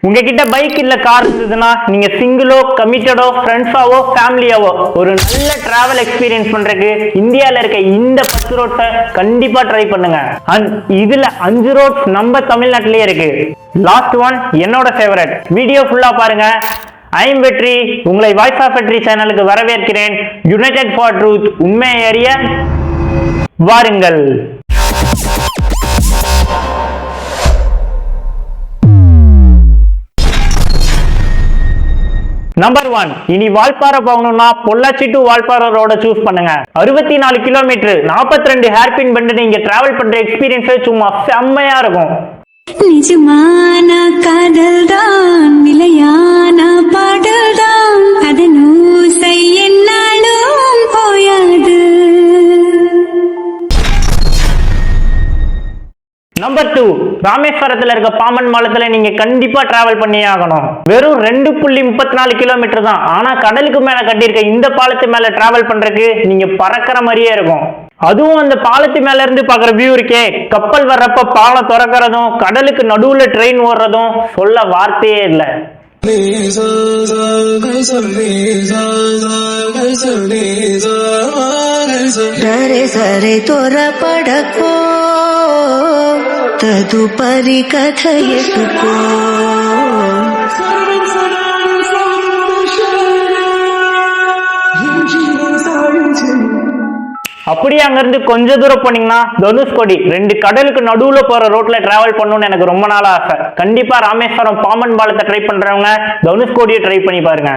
உங்ககிட்ட பைக் இல்ல கார் இருந்ததுன்னா நீங்க சிங்கிளோ கமிட்டடோ ஃப்ரெண்ட்ஸாவோ ஃபேமிலியாவோ ஒரு நல்ல டிராவல் எக்ஸ்பீரியன்ஸ் பண்றதுக்கு இந்தியால இருக்க இந்த 10 ரோட்ஸை கண்டிப்பா ட்ரை பண்ணுங்க. அண்ட் இதுல 5 ரோட்ஸ் நம்ம தமிழ்நாட்டிலேயே இருக்கு. லாஸ்ட் ஒன் என்னோட ஃபேவரட். வீடியோ ஃபுல்லா பாருங்க. ஐம் வெற்றி உங்களை வாய்ஸ் ஆஃப் வெற்றி சேனலுக்கு வரவேற்கிறேன். யுனைடெட் ஃபார் ட்ரூத் உண்மை அறிய வாருங்கள். நம்பர் 1, இனி வால்பாறை போகணும்னா பொள்ளாச்சி டு வால்பாறை ரோட சூஸ் பண்ணுங்க. 64 கிலோமீட்டர் 42 ஹேர்பின் பெண்ட் நீங்க டிராவல் பண்ற எக்ஸ்பீரியன்ஸ் சும்மா செம்மையா இருக்கும். நிஜமான காதல் தான் நிலையான பாடல் தான் அதன் ஓசை என்னாலும் போயாது. நம்பர் 2, ராமேஸ்வரத்துல இருக்க பாம்பன் பாலத்துல நீங்க கண்டிப்பா டிராவல் பண்ணியே ஆகணும். வெறும் 2.34 கிலோமீட்டர் தான். ஆனா கடலுக்கு மேல கட்டியிருக்க இந்த பாலத்து மேல டிராவல் பண்றதுக்கு நீங்க பறக்கிற மாதிரியே இருக்கும். அதுவும் அந்த பாலத்து மேல இருந்து பாக்குற வியூ இருக்கே, கப்பல் வர்றப்ப பாலம் திறக்கிறதும் கடலுக்கு நடுவுல ட்ரெயின் ஓடுறதும் சொல்ல வார்த்தையே இல்லை. సరే త్వరపడకో తదుపరి కథ ఎత్తుకో. அப்படியே அங்கிருந்து கொஞ்ச தூரம் போனீங்கன்னா தனுஷ்கோடி 2 கடலுக்கு நடுவுல போற ரோட்ல டிராவல் பண்ணணும்னு எனக்கு ரொம்ப நாள் ஆசை. கண்டிப்பா ராமேஸ்வரம் பாம்பன் பாலத்தை ட்ரை பண்றவங்க தனுஷ்கோடியை ட்ரை பண்ணி பாருங்க.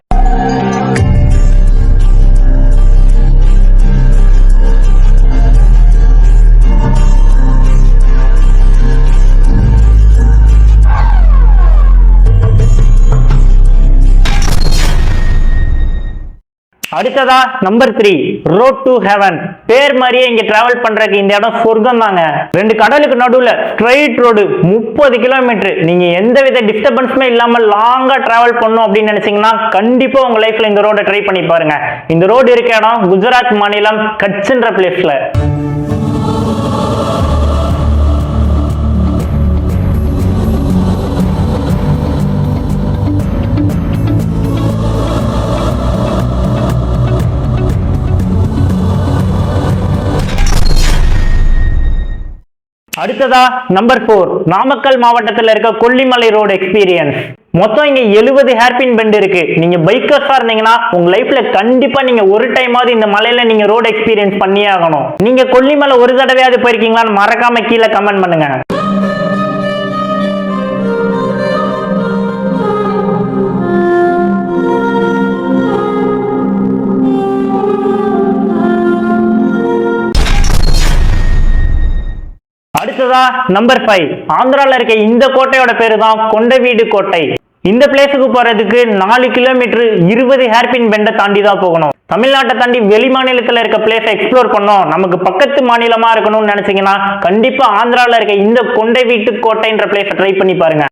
அடுத்ததா நம்பர் 3, ரோட் டு ஹெவன். பேர் மாதிரியே இங்க டிராவல் பண்றதுக்கு இந்த இடம் சொர்க்கம் தாங்க. 2 கடலுக்கு நடுவுல ஸ்ட்ரைட் ரோடு 30 கிலோமீட்டர். நீங்க எந்த வித டிஸ்டர்பன்ஸுமே இல்லாம லாங்கா டிராவல் பண்ணும் அப்படின்னு நினைச்சீங்கன்னா கண்டிப்பா உங்க லைஃப்ல இந்த ரோட ட்ரை பண்ணி பாருங்க. இந்த ரோடு இருக்க இடம் குஜராத் மாநிலம் கட்ச்ன்ற பிளேஸ்ல. அடுத்ததா நம்பர் 4, நாமக்கல் மாவட்டத்தில் இருக்க கொல்லிமலை ரோடு எக்ஸ்பீரியன்ஸ். மொத்தம் இங்க 70 ஹேர்பின் பெண்ட் இருக்கு. நீங்க பைக்கர்ஸா இருந்தீங்கன்னா உங்க லைஃப்ல கண்டிப்பா நீங்க ஒரு டைமாவது இந்த மலையில நீங்க ரோடு எக்ஸ்பீரியன்ஸ் பண்ணியே ஆகணும். நீங்க கொல்லிமலை ஒரு தடவையாவது போயிருக்கீங்களான்னு மறக்காம கீழே கமெண்ட் பண்ணுங்க. அடுத்ததா நம்பர் 5, ஆந்திரால இருக்க இந்த கோட்டையோட பேரு தான் கொண்டவீடு கோட்டை. இந்த பிளேஸுக்கு போறதுக்கு 4 கிலோமீட்டர் 20 ஹேர்பின் பெண்டை தாண்டி தான் போகணும். தமிழ்நாட்டை தாண்டி வெளி மாநிலத்துல இருக்க பிளேஸை எக்ஸ்ப்ளோர் பண்ணோம், நமக்கு பக்கத்து மாநிலமா இருக்கணும்னு நினைச்சீங்கன்னா கண்டிப்பா ஆந்திரால இருக்க இந்த கொண்டவீட்டு கோட்டைன்ற பிளேஸை ட்ரை பண்ணி பாருங்க.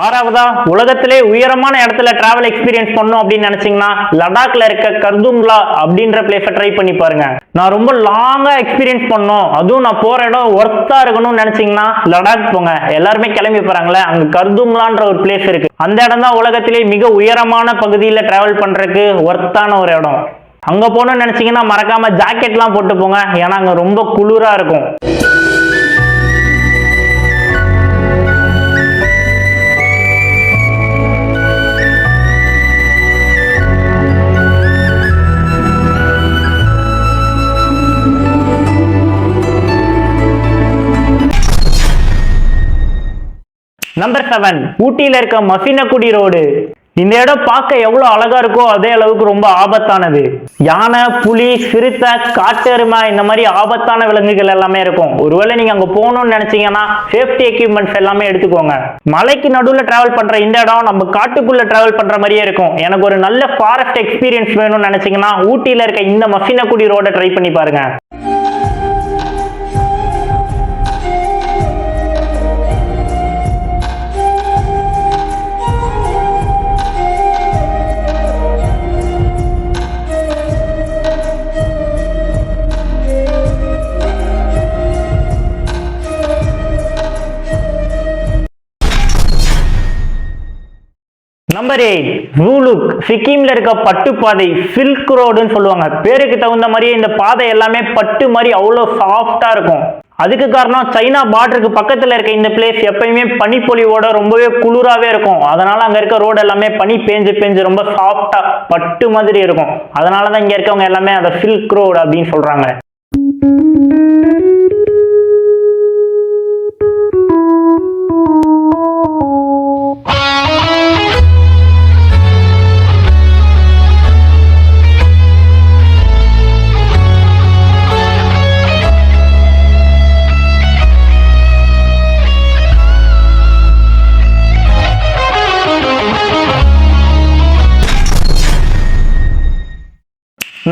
ஆறாவதா, உலகத்திலே உயரமான இடத்துல டிராவல் எக்ஸ்பீரியன்ஸ் பண்ணணும் அப்படின்னு நினைச்சீங்கன்னா லடாக்ல இருக்க கர்தும்லா அப்படின்ற பிளேஸை ட்ரை பண்ணி பாருங்க. நான் ரொம்ப லாங்கா எக்ஸ்பீரியன்ஸ் பண்ணோம், அதுவும் நான் போற இடம் ஒர்த்தா இருக்கணும்னு நினைச்சீங்கன்னா லடாக் போங்க. எல்லாருமே கிளம்பி போறாங்களே, அங்க கர்தும்லான்ற ஒரு பிளேஸ் இருக்கு. அந்த இடம் தான் உலகத்திலே மிக உயரமான பகுதியில் டிராவல் பண்றதுக்கு ஒர்த்தான ஒரு இடம். அங்க போகணும்னு நினைச்சீங்கன்னா மறக்காம ஜாக்கெட்லாம் போட்டு போங்க, ஏன்னா அங்க ரொம்ப குளிரா இருக்கும். நம்பர் 7, ஊட்டியில இருக்க மசினகுடி ரோடு. இந்த இடம் பார்க்க எவ்வளவு அழகா இருக்கோ அதே அளவுக்கு ரொம்ப ஆபத்தானது. யானை, புலி, சிறுத்தை, காட்டெருமை இந்த மாதிரி ஆபத்தான விலங்குகள் எல்லாமே இருக்கும். ஒருவேளை நீங்க அங்க போகணும்னு நினைச்சீங்கன்னா சேஃப்டி எக்யூப்மெண்ட்ஸ் எல்லாமே எடுத்துக்கோங்க. மலைக்கு நடுவுல டிராவல் பண்ற இந்த இடம் நம்ம காட்டுக்குள்ள டிராவல் பண்ற மாதிரியே இருக்கும். எனக்கு ஒரு நல்ல ஃபாரஸ்ட் எக்ஸ்பீரியன்ஸ் வேணும்னு நினைச்சீங்கன்னா ஊட்டியில இருக்க இந்த மசினகுடி ரோட ட்ரை பண்ணி பாருங்க. நம்பர் 8 ஜூலுக். சிக்கிம்ல இருக்க பட்டுப்பாதை சில்க் ரோடுன்னு சொல்லுவாங்க. பேருக்கு தகுந்த மாதிரியே இந்த பாதை எல்லாமே பட்டு மாதிரி அவ்வளோ சாஃப்டா இருக்கும். அதுக்கு காரணம் சைனா பார்டருக்கு பக்கத்துல இருக்க இந்த பிளேஸ் எப்பயுமே பனிப்பொழிவோட ரொம்பவே குளிராவே இருக்கும். அதனால அங்க இருக்க ரோடு எல்லாமே பனி பேஞ்சு ரொம்ப சாஃப்டா பட்டு மாதிரி இருக்கும். அதனாலதான் இங்க இருக்கவங்க எல்லாமே அதை சில்க் ரோடு அப்படின்னு சொல்றாங்க.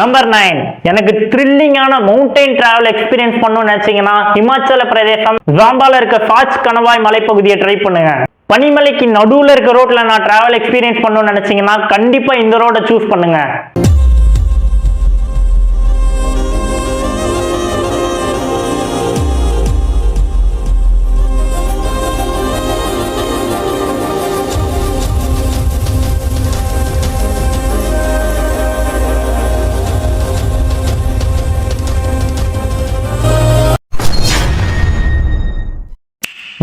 நம்பர் 9 எனக்கு த்ரில்லிங்கான மவுண்டைன் டிராவல் எக்ஸ்பீரியன்ஸ் பண்ணணும்னு நினைச்சீங்கன்னா ஹிமாச்சல பிரதேசம் ஜாம்பால இருக்க சாச் கணவாய் மலைப்பகுதியை ட்ரை பண்ணுங்க. பனிமலைக்கு நடுவுல இருக்க ரோட்ல நான் டிராவல் எக்ஸ்பீரியன்ஸ் பண்ணணும்னு நினைச்சீங்கன்னா கண்டிப்பா இந்த ரோட சூஸ் பண்ணுங்க.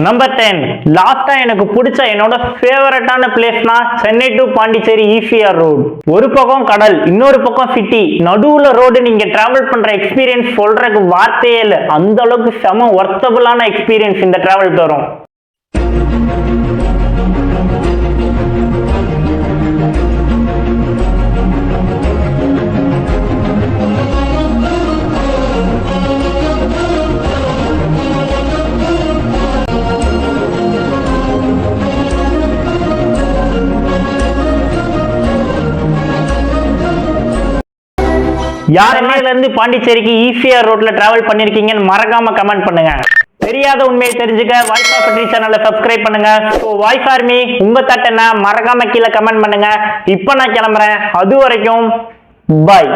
நம்பர் 10 லாஸ்டா எனக்கு பிடிச்ச என்னோட ஃபேவரட்டான பிளேஸ்னா Chennai to Pondicherry ECR road. ஒரு பக்கம் கடல், இன்னொரு பக்கம் சிட்டி, நடுவுல ரோடு. நீங்க டிராவல் பண்ற எக்ஸ்பீரியன்ஸ் சொல்றதுக்கு வார்த்தையே இல்லை. அந்த அளவுக்கு செம ஒர்த்தபிளான எக்ஸ்பீரியன்ஸ் இந்த டிராவல் தரும். யார் என்னையில இருந்து பாண்டிச்சேரிக்கு ஈசிஆர் ரோட்ல டிராவல் பண்ணிருக்கீங்கன்னு மறக்காம கமெண்ட் பண்ணுங்க. தெரியாத உண்மையை தெரிஞ்சுக்க வாய்ஸ் ஆஃப் ட்ரீ சேனலை சப்ஸ்கிரைப் பண்ணுங்க. ஸோ வாய்ஸ் ஆர்மி உங்க தட்டை மறக்காம கீழே கமெண்ட் பண்ணுங்க. இப்போ நான் கிளம்புறேன். அது வரைக்கும் பாய்.